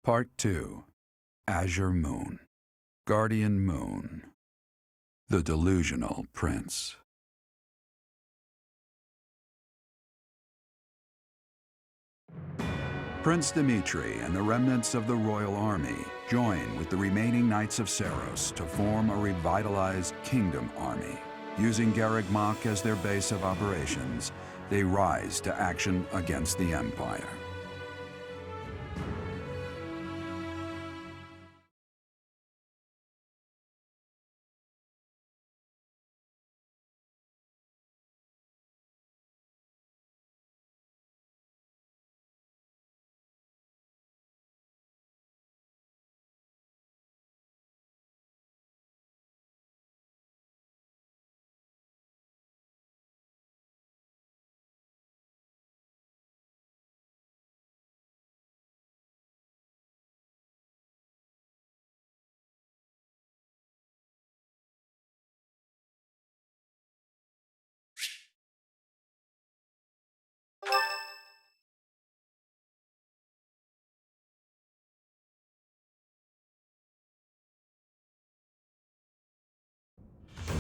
Part 2. Azure Moon. Guardian Moon. The Delusional Prince. Prince Dimitri and the remnants of the royal army join with the remaining Knights of Seiros to form a revitalized kingdom army. Using Garreg Mach as their base of operations, they rise to action against the Empire.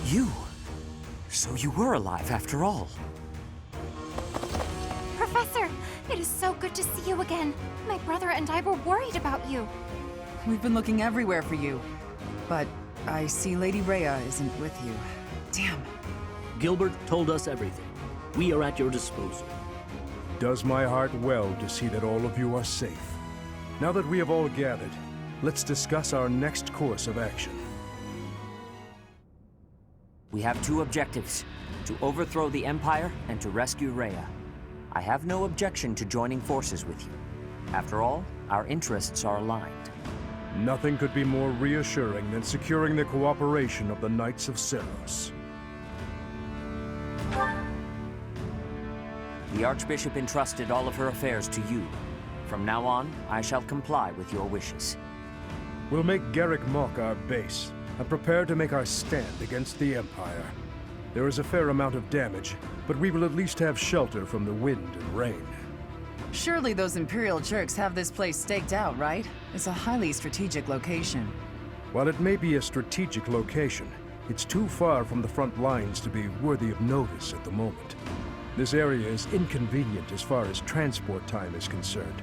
You? So you were alive after all. Professor, it is so good to see you again. My brother and I were worried about you. We've been looking everywhere for you. But I see Lady Rhea isn't with you. Damn. Gilbert told us everything. We are at your disposal. Does my heart well to see that all of you are safe. Now that we have all gathered, let's discuss our next course of action. We have two objectives: to overthrow the Empire and to rescue Rhea. I have no objection to joining forces with you. After all, our interests are aligned. Nothing could be more reassuring than securing the cooperation of the Knights of Seiros. The Archbishop entrusted all of her affairs to you. From now on, I shall comply with your wishes. We'll make Garreg Mach our base, and prepare to make our stand against the Empire. There is a fair amount of damage, but we will at least have shelter from the wind and rain. Surely those Imperial jerks have this place staked out, right? It's a highly strategic location. While it may be a strategic location, it's too far from the front lines to be worthy of notice at the moment. This area is inconvenient as far as transport time is concerned,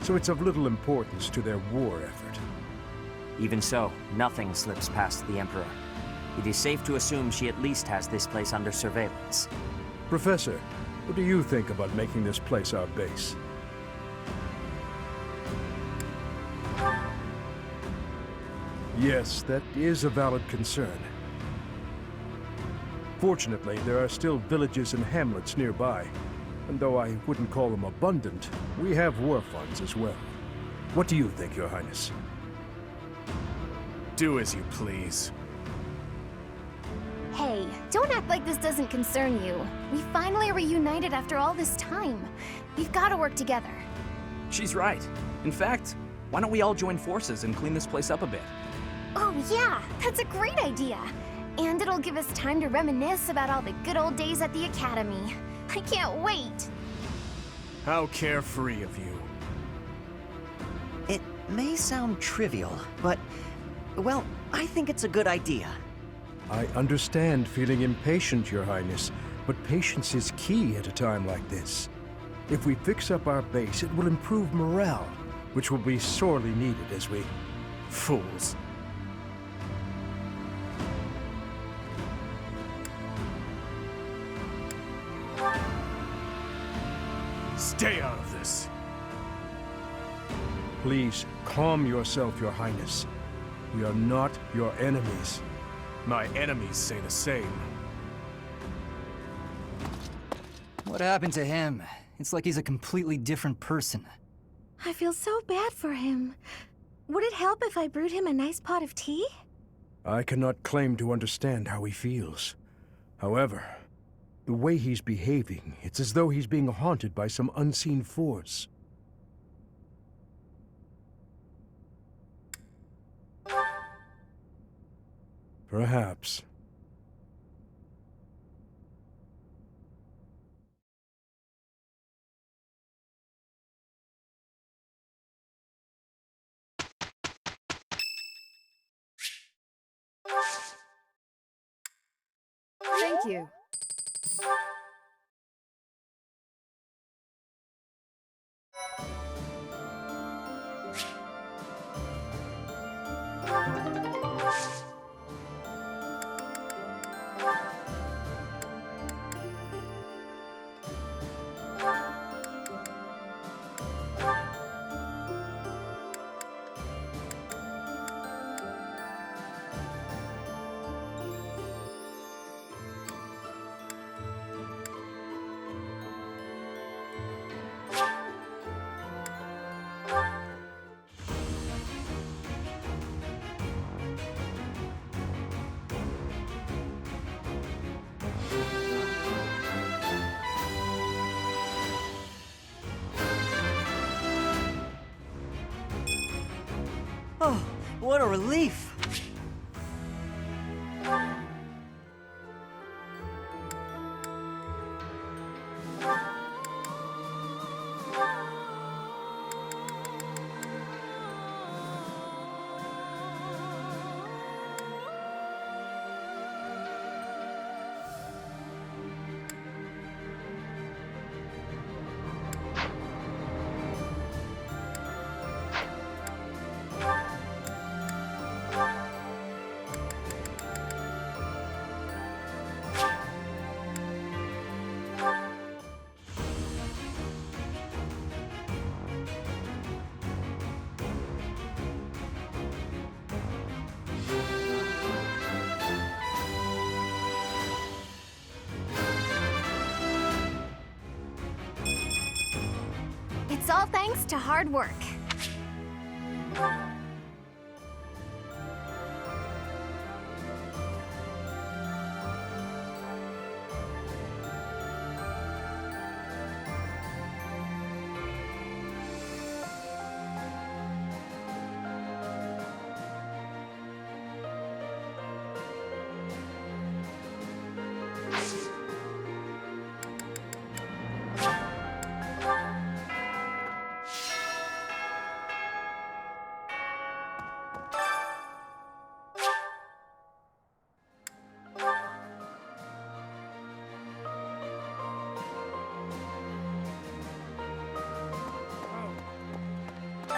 so it's of little importance to their war effort. Even so, nothing slips past the Emperor. It is safe to assume she at least has this place under surveillance. Professor, what do you think about making this place our base? Yes, that is a valid concern. Fortunately, there are still villages and hamlets nearby, and though I wouldn't call them abundant, we have war funds as well. What do you think, Your Highness? Do as you please. Hey, don't act like this doesn't concern you. We finally reunited after all this time. We've got to work together. She's right. In fact, why don't we all join forces and clean this place up a bit? Oh yeah, that's a great idea. And it'll give us time to reminisce about all the good old days at the Academy. I can't wait. How carefree of you. It may sound trivial, but, well, I think it's a good idea. I understand feeling impatient, Your Highness, but patience is key at a time like this. If we fix up our base, it will improve morale, which will be sorely needed as we... Fools. Stay out of this. Please, calm yourself, Your Highness. We are not your enemies. My enemies say the same. What happened to him? It's like he's a completely different person. I feel so bad for him. Would it help if I brewed him a nice pot of tea? I cannot claim to understand how he feels. However, the way he's behaving, it's as though he's being haunted by some unseen force. Perhaps. Thank you. Oh, what a relief! It's all thanks to hard work.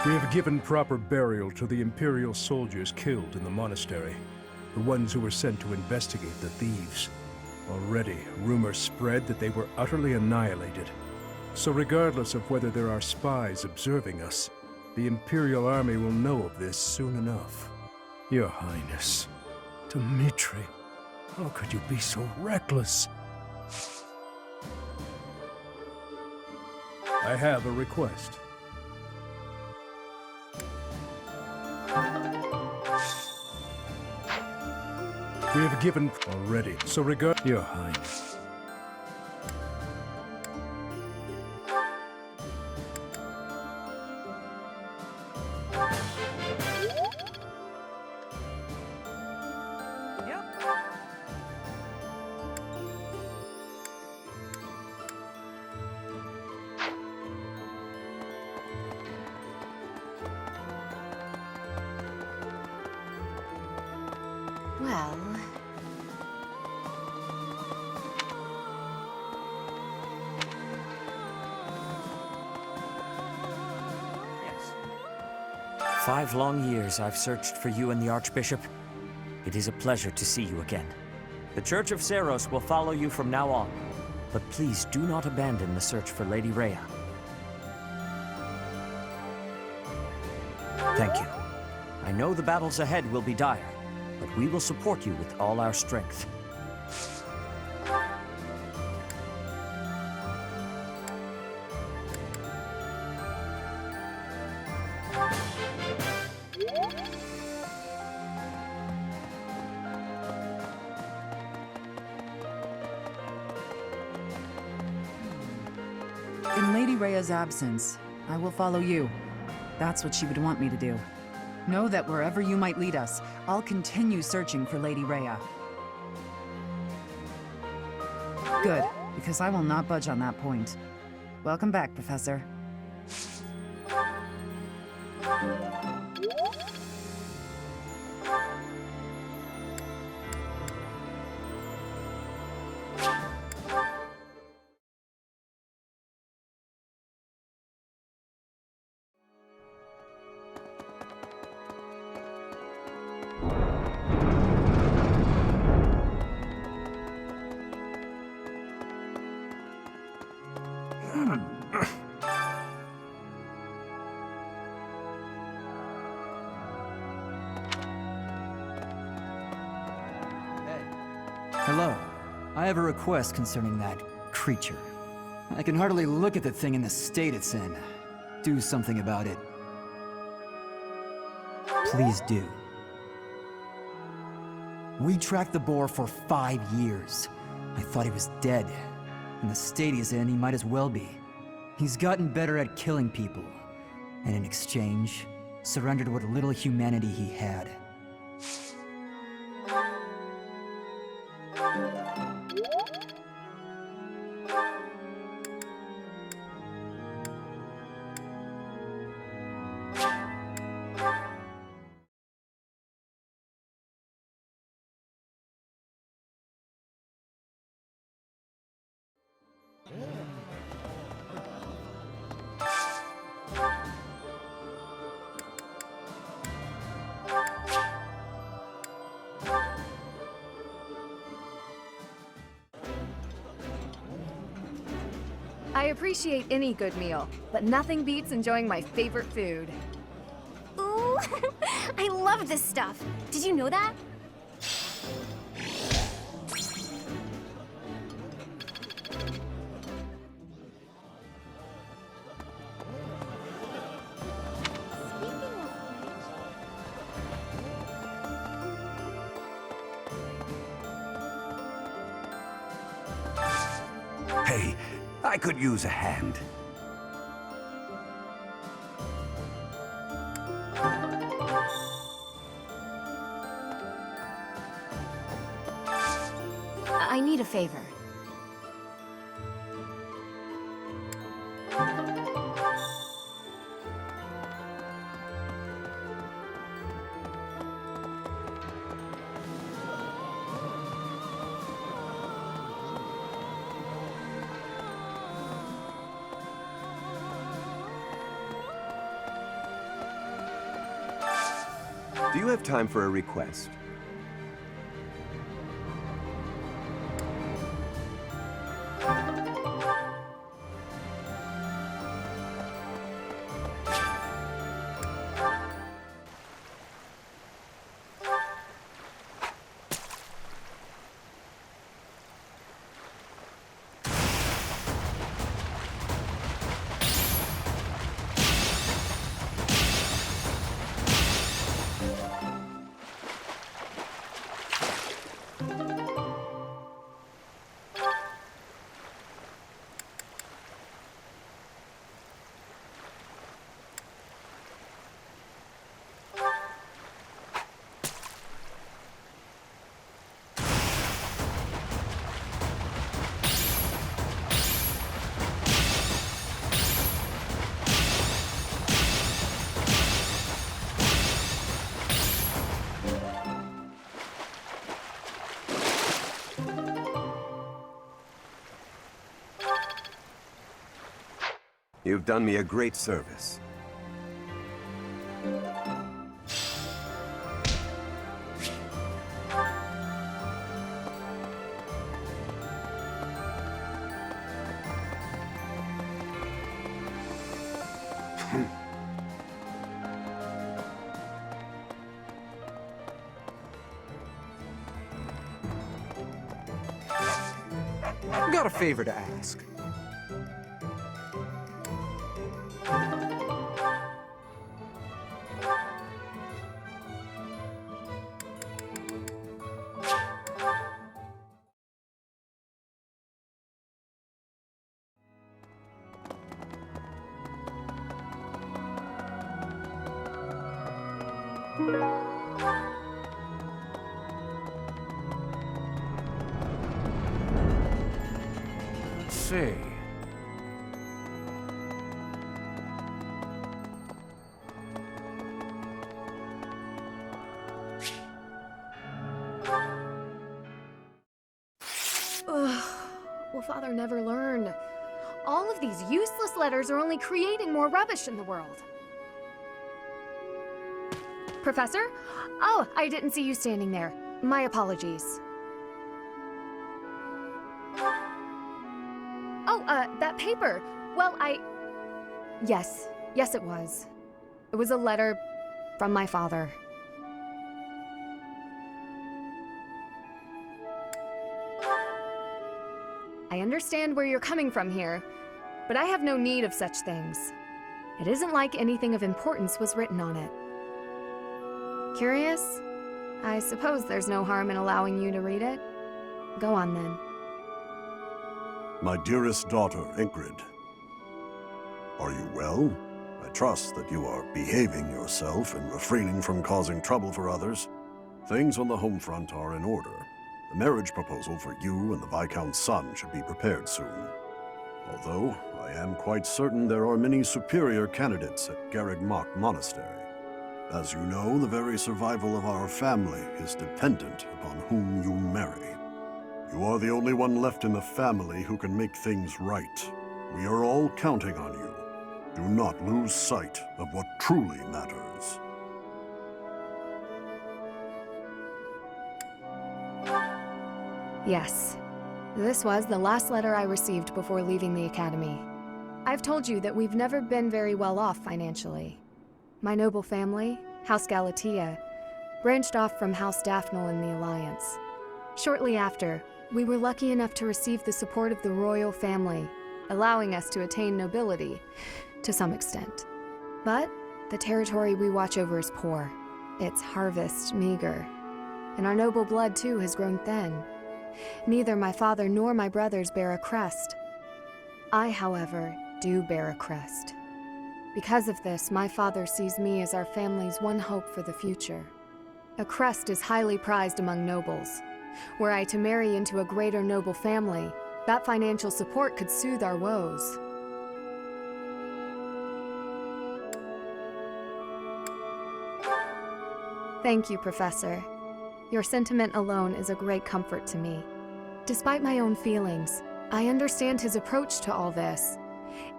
We have given proper burial to the Imperial soldiers killed in the monastery, the ones who were sent to investigate the thieves. Already, rumors spread that they were utterly annihilated. So regardless of whether there are spies observing us, the Imperial army will know of this soon enough. Your Highness, Dmitri, how could you be so reckless? I have a request. We have given already, so regard Your Highness. Well... Yes. 5 long years I've searched for you and the Archbishop. It is a pleasure to see you again. The Church of Seiros will follow you from now on, but please do not abandon the search for Lady Rhea. Thank you. I know the battles ahead will be dire, but we will support you with all our strength. In Lady Rhea's absence, I will follow you. That's what she would want me to do. Know that wherever you might lead us, I'll continue searching for Lady Rhea. Good, because I will not budge on that point. Welcome back, Professor. Hello. I have a request concerning that creature. I can hardly look at the thing in the state it's in. Do something about it. Please do. We tracked the boar for 5 years. I thought he was dead. In the state he's in, he might as well be. He's gotten better at killing people, and in exchange, surrendered what little humanity he had. I appreciate any good meal, but nothing beats enjoying my favorite food. Ooh, I love this stuff. Did you know that? Hey, I could use a hand. I need a favor. Do you have time for a request? You've done me a great service. I've got a favor to ask. Say, Ugh. Will Father never learn? All of these useless letters are only creating more rubbish in the world. Professor? Oh, I didn't see you standing there. My apologies. Oh, that paper. Well, Yes, it was. It was a letter from my father. I understand where you're coming from here, but I have no need of such things. It isn't like anything of importance was written on it. Curious? I suppose there's no harm in allowing you to read it. Go on then. My dearest daughter, Ingrid. Are you well? I trust that you are behaving yourself and refraining from causing trouble for others. Things on the home front are in order. The marriage proposal for you and the Viscount's son should be prepared soon. Although, I am quite certain there are many superior candidates at Garreg Mach Monastery. As you know, the very survival of our family is dependent upon whom you marry. You are the only one left in the family who can make things right. We are all counting on you. Do not lose sight of what truly matters. Yes. This was the last letter I received before leaving the Academy. I've told you that we've never been very well off financially. My noble family, House Galatea, branched off from House Daphne in the Alliance. Shortly after, we were lucky enough to receive the support of the royal family, allowing us to attain nobility, to some extent. But the territory we watch over is poor, its harvest meager, and our noble blood too has grown thin. Neither my father nor my brothers bear a crest. I, however, do bear a crest. Because of this, my father sees me as our family's one hope for the future. A crest is highly prized among nobles. Were I to marry into a greater noble family, that financial support could soothe our woes. Thank you, Professor. Your sentiment alone is a great comfort to me. Despite my own feelings, I understand his approach to all this.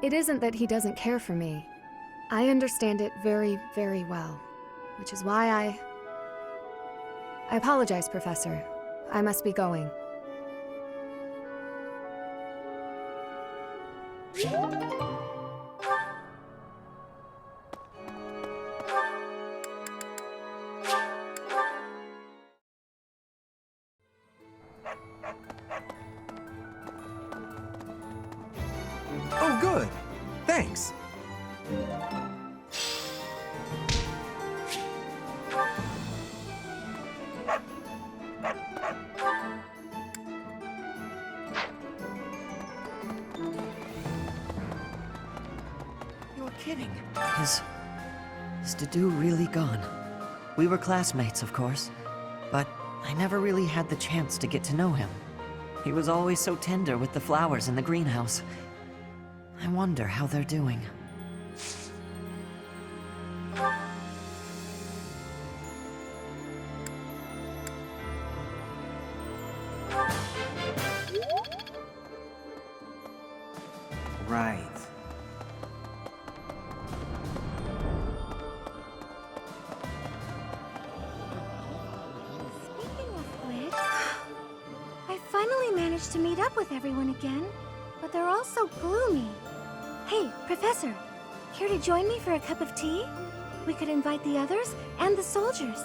It isn't that he doesn't care for me. I understand it very, very well, which is why I apologize, Professor. I must be going. Oh, good. Thanks. You're kidding. Is Dedu really gone? We were classmates, of course, but I never really had the chance to get to know him. He was always so tender with the flowers in the greenhouse. I wonder how they're doing. Right. Speaking of which, I finally managed to meet up with everyone again, but they're all so gloomy. Hey, Professor, care to join me for a cup of tea? We could invite the others and the soldiers.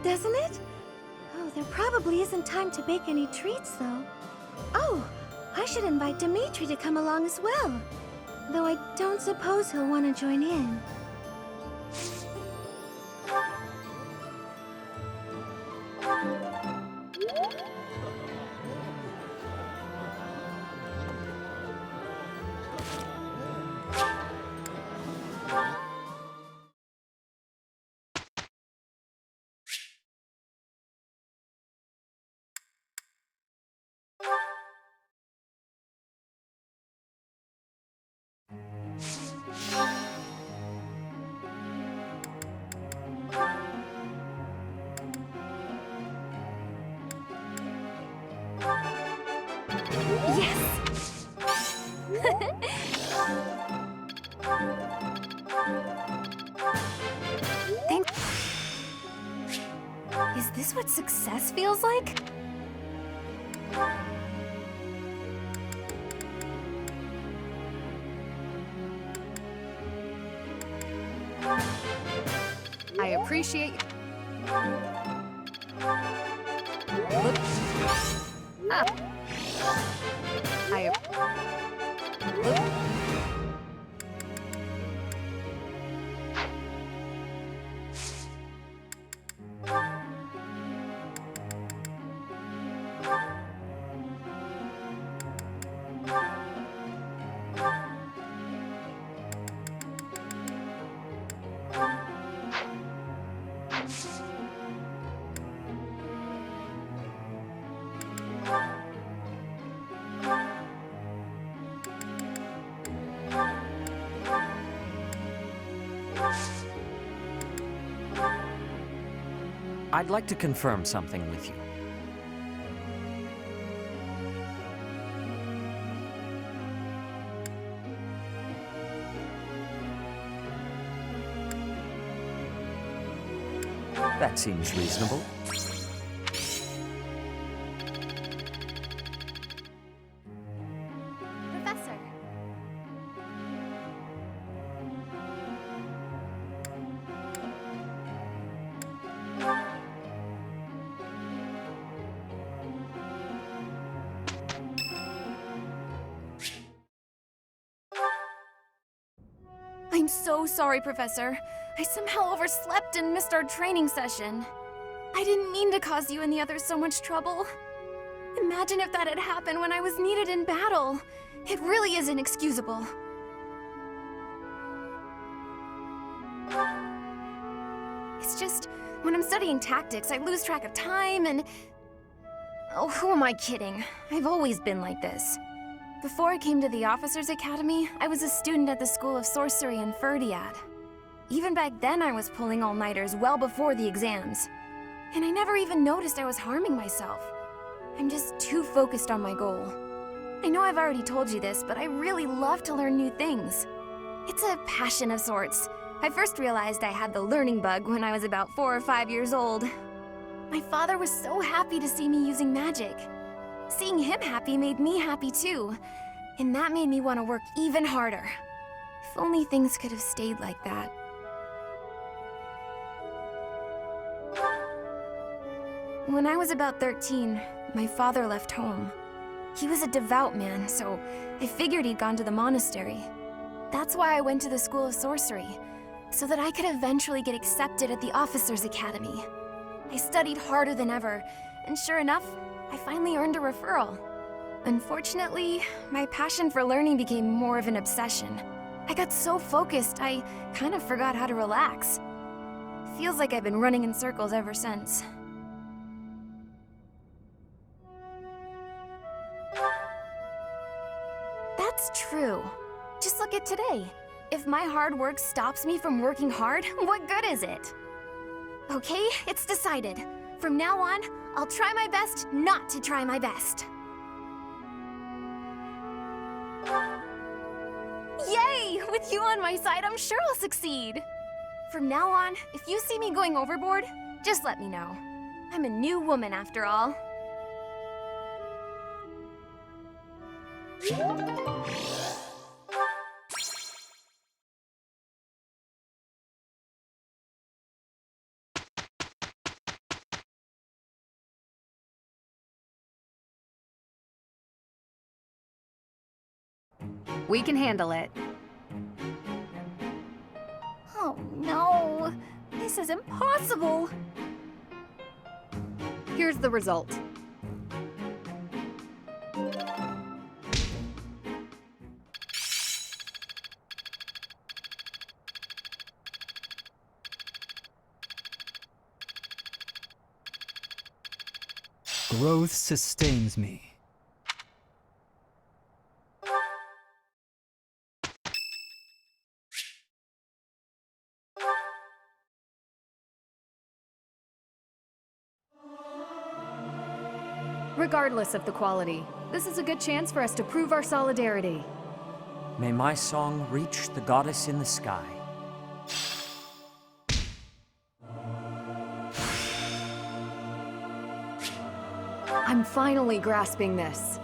Doesn't it? Oh, there probably isn't time to bake any treats, though. Oh, I should invite Dimitri to come along as well. Though I don't suppose he'll want to join in. Yes! Is this what success feels like? I appreciate... I'd like to confirm something with you. That seems reasonable. Professor. I'm so sorry, Professor. I somehow overslept and missed our training session. I didn't mean to cause you and the others so much trouble. Imagine if that had happened when I was needed in battle. It really is inexcusable. It's just, when I'm studying tactics, I lose track of time and... Oh, who am I kidding? I've always been like this. Before I came to the Officers' Academy, I was a student at the School of Sorcery in Ferdiad. Even back then, I was pulling all-nighters well before the exams. And I never even noticed I was harming myself. I'm just too focused on my goal. I know I've already told you this, but I really love to learn new things. It's a passion of sorts. I first realized I had the learning bug when I was about 4 or 5 years old. My father was so happy to see me using magic. Seeing him happy made me happy too. And that made me want to work even harder. If only things could have stayed like that. When I was about 13, my father left home. He was a devout man, so I figured he'd gone to the monastery. That's why I went to the School of Sorcery, so that I could eventually get accepted at the Officers' Academy. I studied harder than ever, and sure enough, I finally earned a referral. Unfortunately, my passion for learning became more of an obsession. I got so focused, I kind of forgot how to relax. Feels like I've been running in circles ever since. That's true. Just look at today. If my hard work stops me from working hard, what good is it? Okay, it's decided. From now on, I'll try my best not to try my best. Yay! With you on my side, I'm sure I'll succeed. From now on, if you see me going overboard, just let me know. I'm a new woman after all. We can handle it. Oh no, this is impossible. Here's the result. Growth sustains me. Regardless of the quality, this is a good chance for us to prove our solidarity. May my song reach the goddess in the sky. I'm finally grasping this.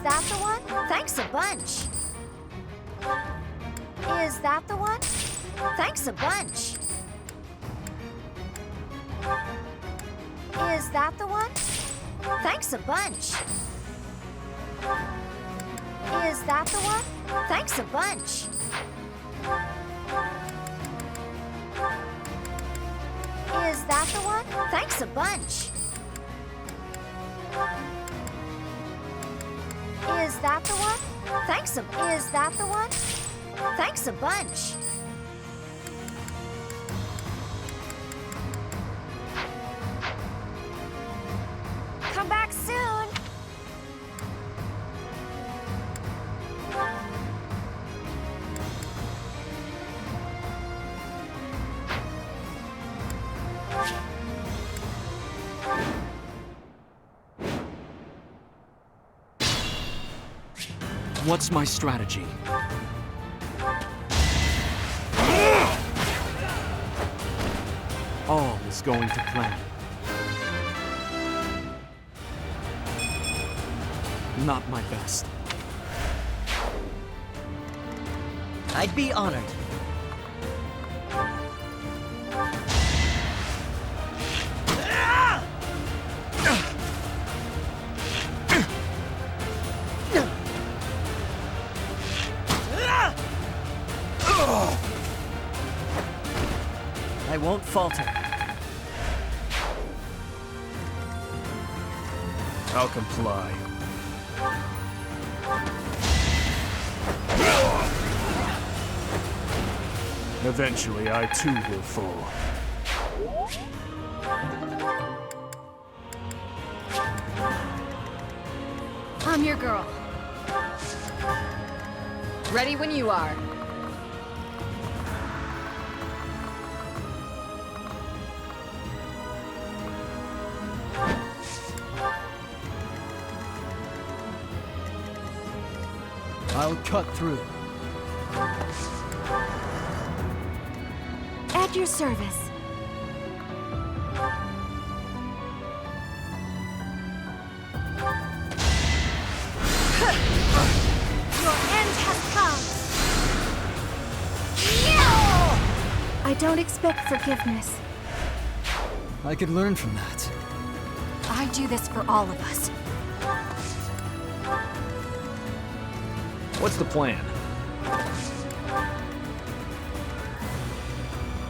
Is that the one? Thanks a bunch. Is that the one? Thanks a bunch. Is that the one? Thanks a bunch. Is that the one? Thanks a bunch. Is that the one? Thanks a bunch. Is that the one? Thanks a... Is that the one? Thanks a bunch. Come back soon. What's my strategy? All is going to plan. Not my best. I'd be honored. I won't falter. I'll comply. Eventually, I too will fall. I'm your girl. Ready when you are. I'll cut through. At your service. Your end has come. I don't expect forgiveness. I could learn from that. I do this for all of us. What's the plan?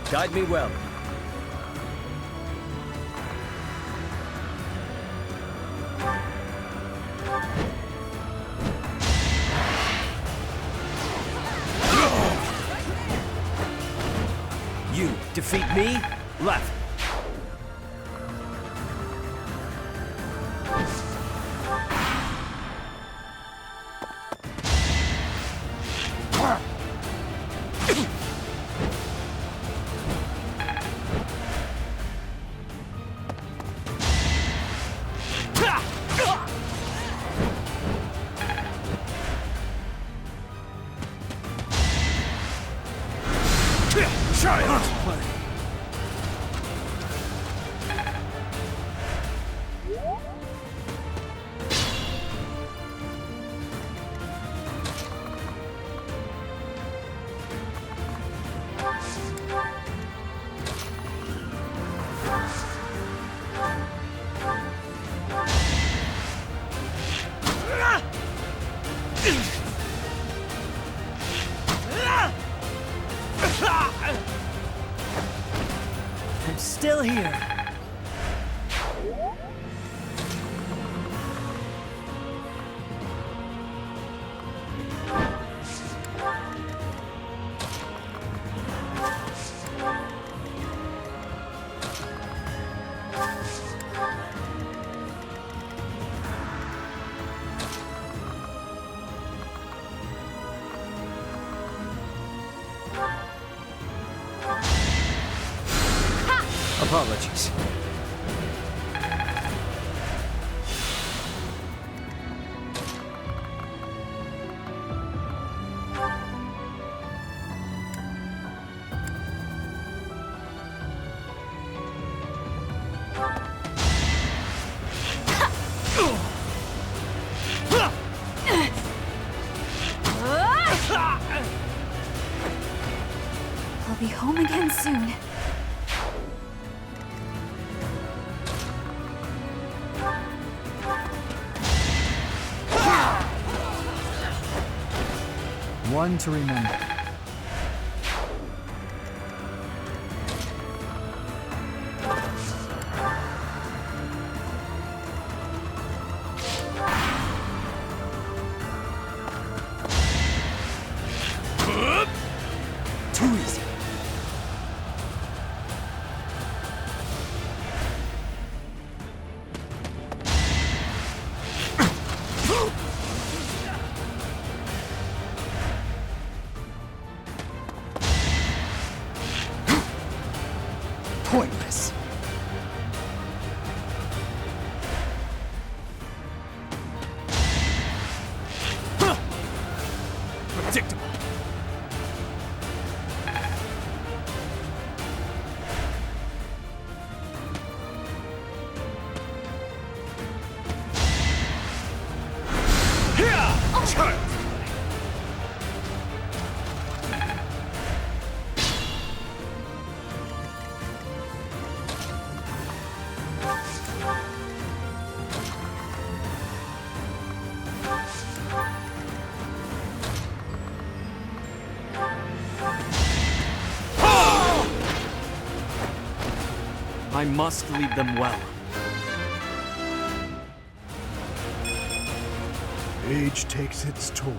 Guide me well. You defeat me? Left. Child's play. I'm still here. Apologies. be home again soon. One to remember. Too easy. Pointless. Predictable. I must lead them well. Age takes its toll.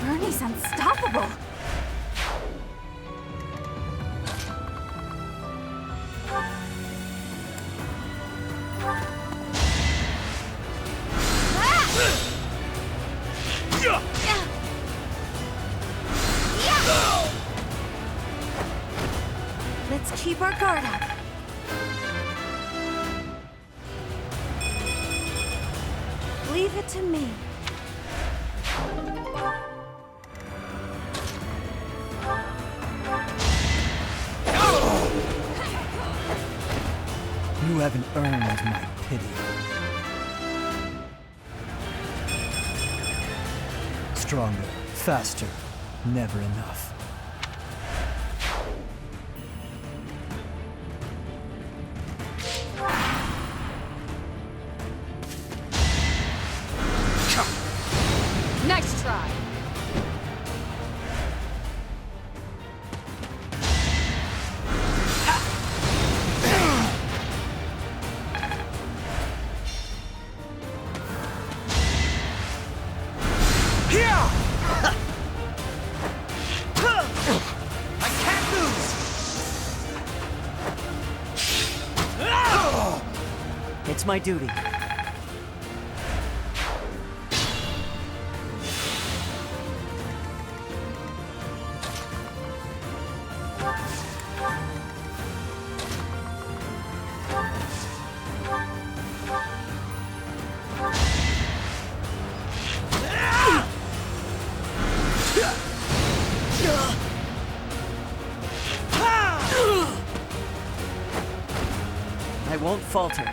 Bernie's unstoppable. Let's keep our guard up. Leave it to me. You haven't earned my pity. Stronger, faster, never enough. Nice try. I can't lose! It's my duty. I won't falter.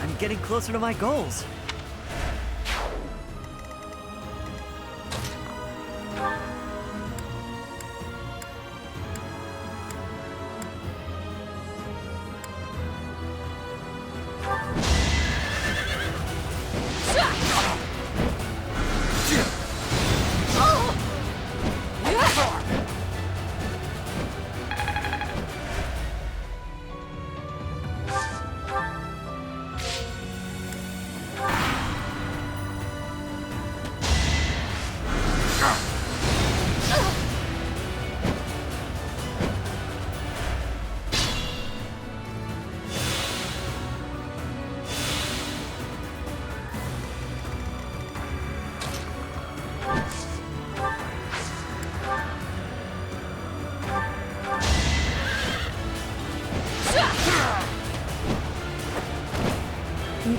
I'm getting closer to my goals.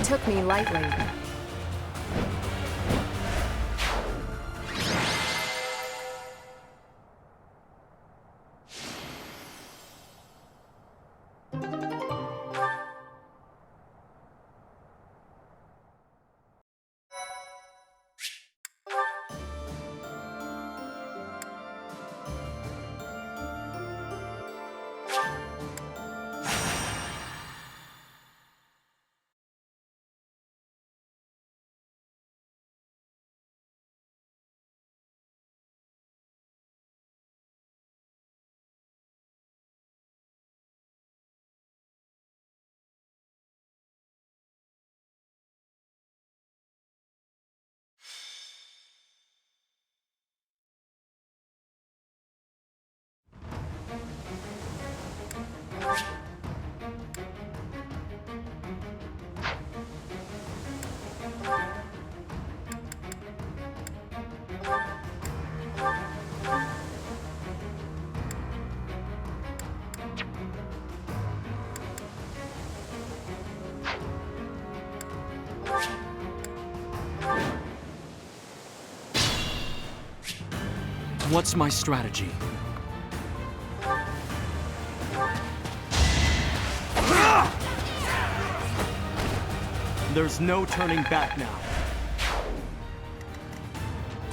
took me lightly. What's my strategy? There's no turning back now.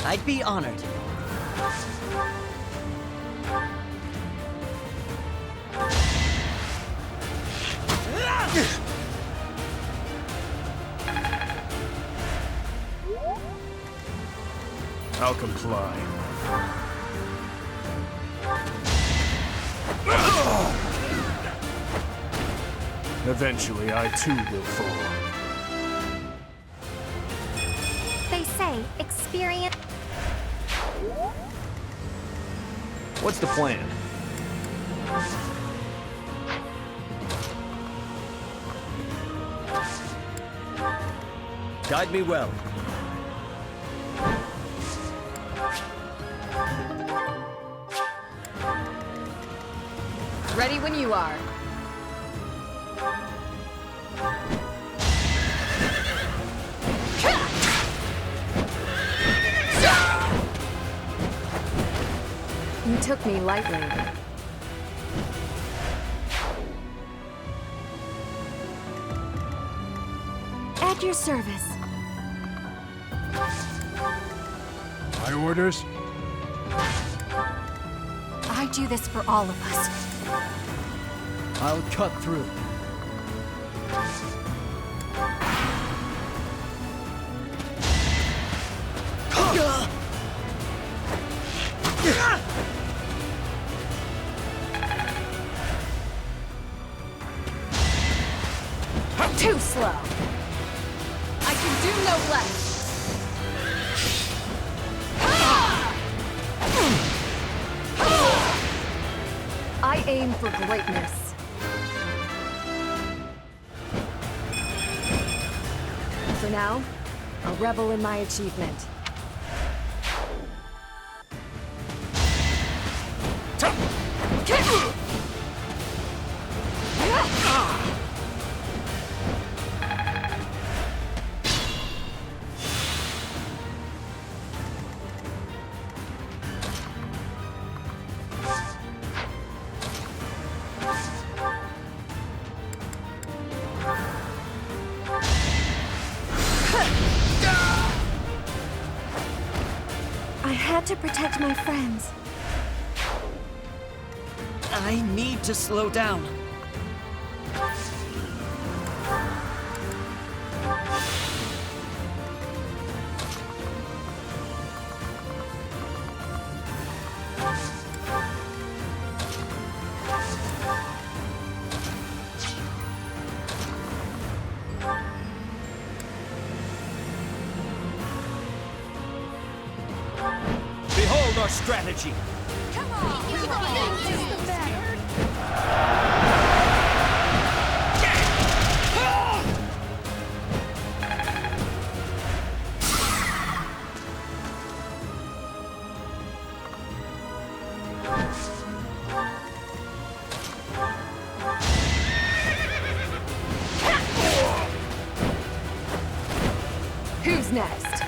I'd be honored. I'll comply. Eventually, I too will fall. They say experience. What's the plan? Guide me well. Ready when you are. You took me lightly. At your service. My orders? I do this for all of us. I'll cut through. Too slow. I can do no less. I aim for greatness. For now, I'll revel in my achievement. I had to protect my friends. I need to slow down. Behold our strategy. Come on! next?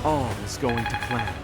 All is going to plan.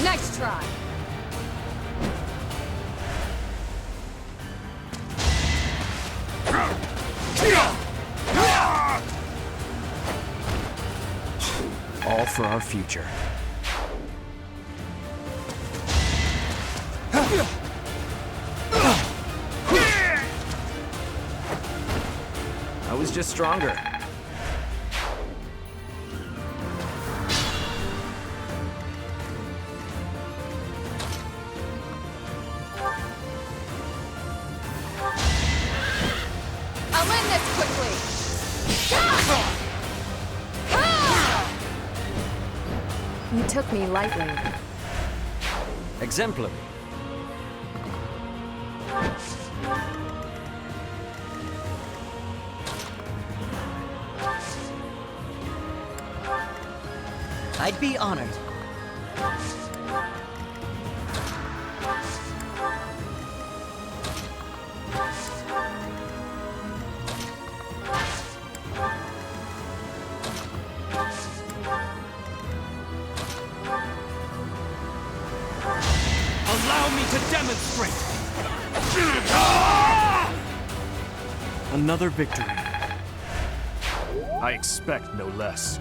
Next try. All for our future. I was just stronger. I'll end this quickly. You took me lightly. Exemplary. I'd be honored. Allow me to demonstrate! Another victory. I expect no less.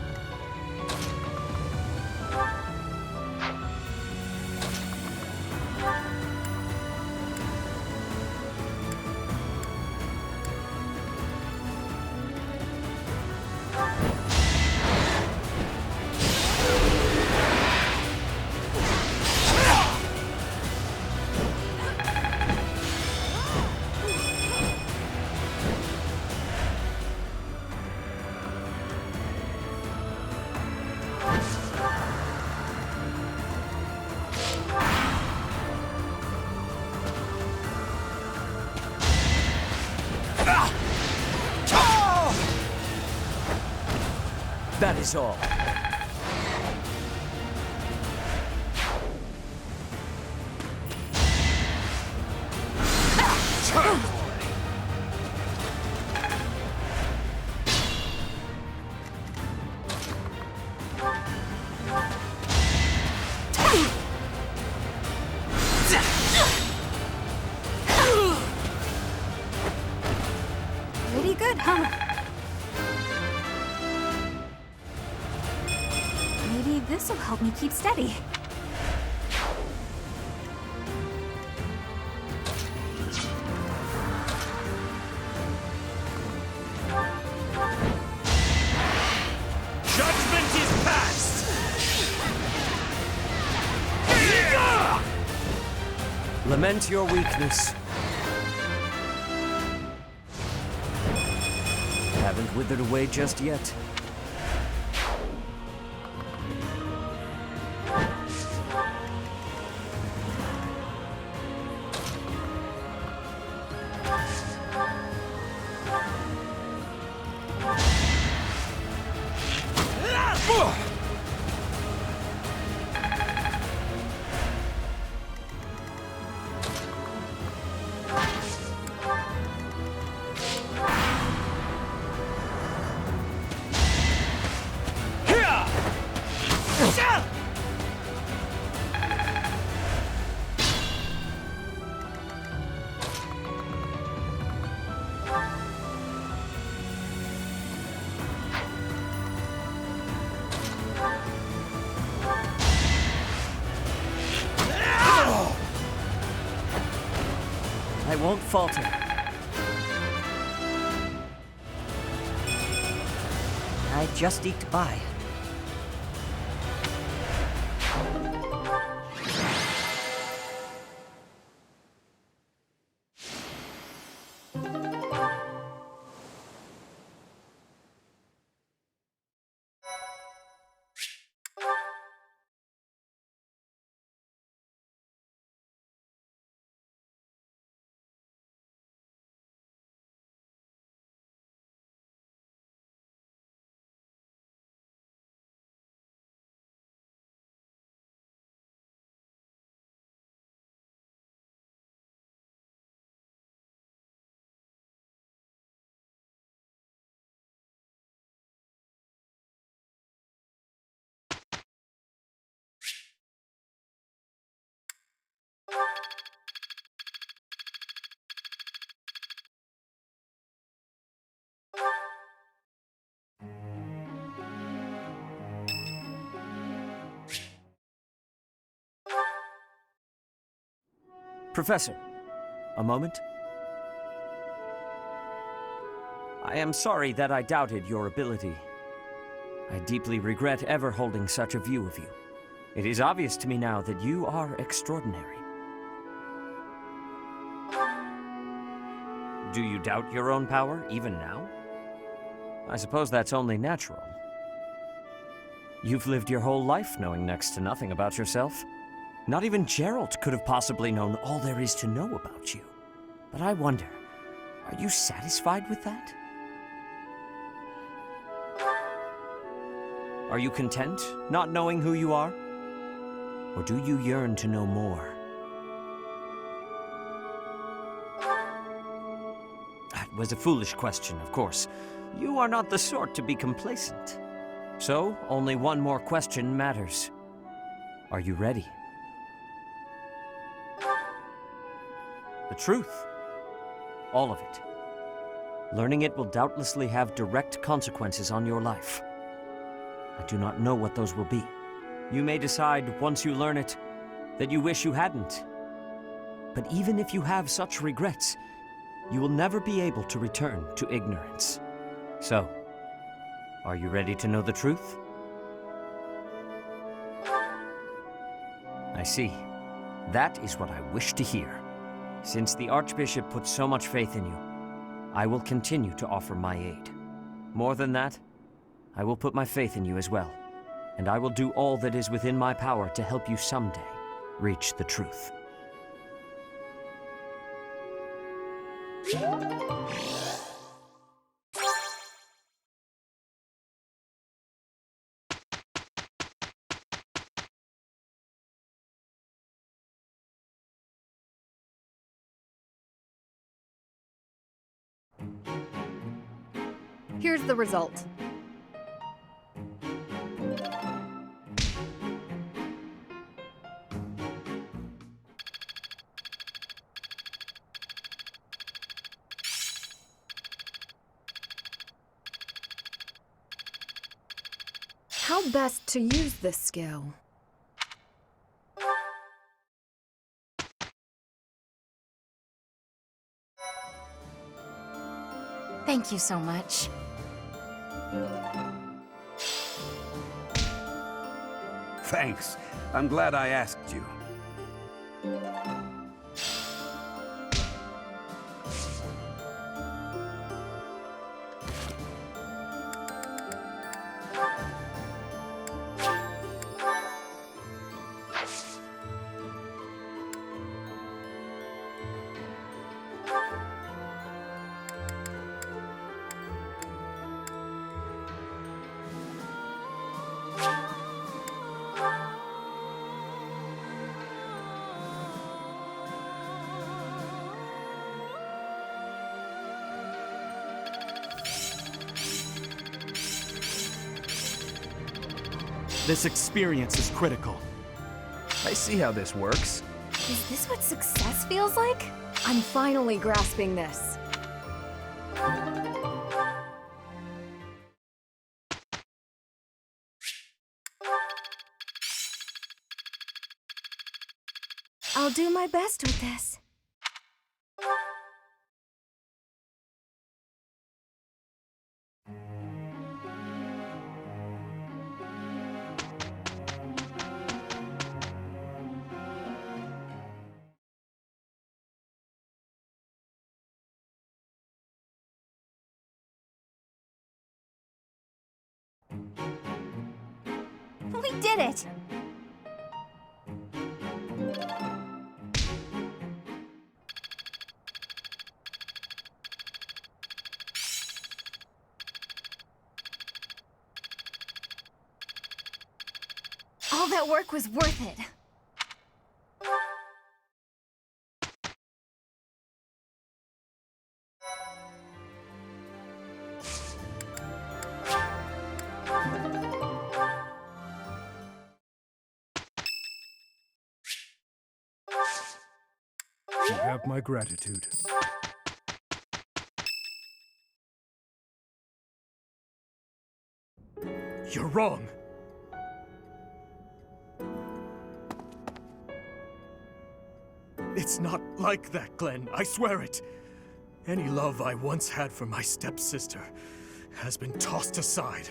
That is all. Pretty good, huh? Maybe this'll help me keep steady. Judgment is passed! Lament your weakness. Haven't withered away just yet. I won't falter. I just eked by. Professor, a moment? I am sorry that I doubted your ability. I deeply regret ever holding such a view of you. It is obvious to me now that you are extraordinary. Do you doubt your own power, even now? I suppose that's only natural. You've lived your whole life knowing next to nothing about yourself. Not even Geralt could have possibly known all there is to know about you. But I wonder, are you satisfied with that? Are you content, not knowing who you are? Or do you yearn to know more? That was a foolish question, of course. You are not the sort to be complacent. So, only one more question matters. Are you ready? The truth. All of it. Learning it will doubtlessly have direct consequences on your life. I do not know what those will be. You may decide, once you learn it, that you wish you hadn't. But even if you have such regrets, you will never be able to return to ignorance. So, are you ready to know the truth? I see. That is what I wish to hear. Since the Archbishop put so much faith in you, I will continue to offer my aid. More than that, I will put my faith in you as well, and I will do all that is within my power to help you someday reach the truth. Here's the result. How best to use this skill? Thank you so much. Thanks. I'm glad I asked you. This experience is critical. I see how this works. Is this what success feels like? I'm finally grasping this. I'll do my best with this. did it! All that work was worth it. You have my gratitude. You're wrong. It's not like that, Glenn. I swear it. Any love I once had for my stepsister has been tossed aside.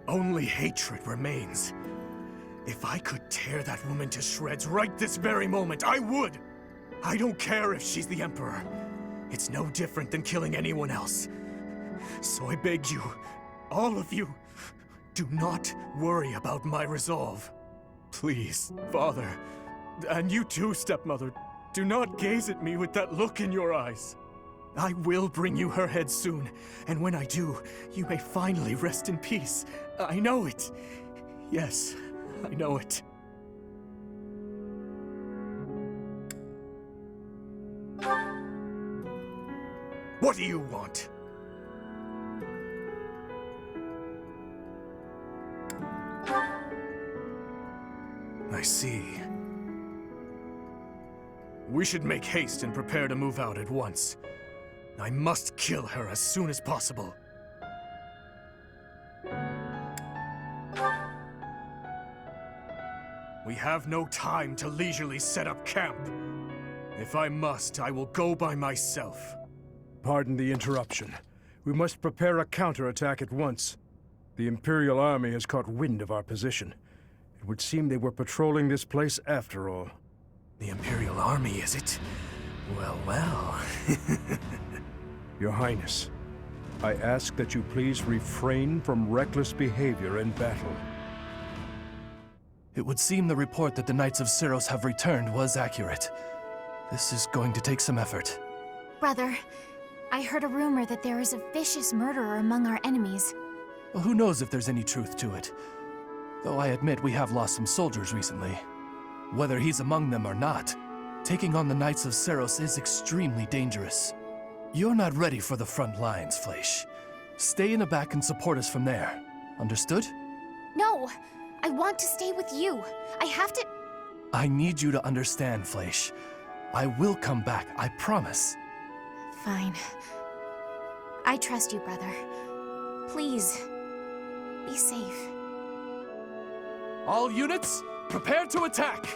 Only hatred remains. If I could tear that woman to shreds right this very moment, I would! I don't care if she's the Emperor. It's no different than killing anyone else. So I beg you, all of you, do not worry about my resolve. Please, Father, and you too, stepmother, do not gaze at me with that look in your eyes. I will bring you her head soon, and when I do, you may finally rest in peace. I know it. Yes, I know it. What do you want? I see. We should make haste and prepare to move out at once. I must kill her as soon as possible. We have no time to leisurely set up camp. If I must, I will go by myself. Pardon the interruption. We must prepare a counterattack at once. The Imperial Army has caught wind of our position. It would seem they were patrolling this place after all. The Imperial Army, is it? Well, well. Your Highness, I ask that you please refrain from reckless behavior in battle. It would seem the report that the Knights of Syros have returned was accurate. This is going to take some effort. Brother, I heard a rumor that there is a vicious murderer among our enemies. Well, who knows if there's any truth to it? Though I admit we have lost some soldiers recently. Whether he's among them or not, taking on the Knights of Syros is extremely dangerous. You're not ready for the front lines, Fleisch. Stay in the back and support us from there. Understood? No! I want to stay with you. I have to... I need you to understand, Fleisch. I will come back, I promise. Fine. I trust you, brother. Please, be safe. All units, prepare to attack!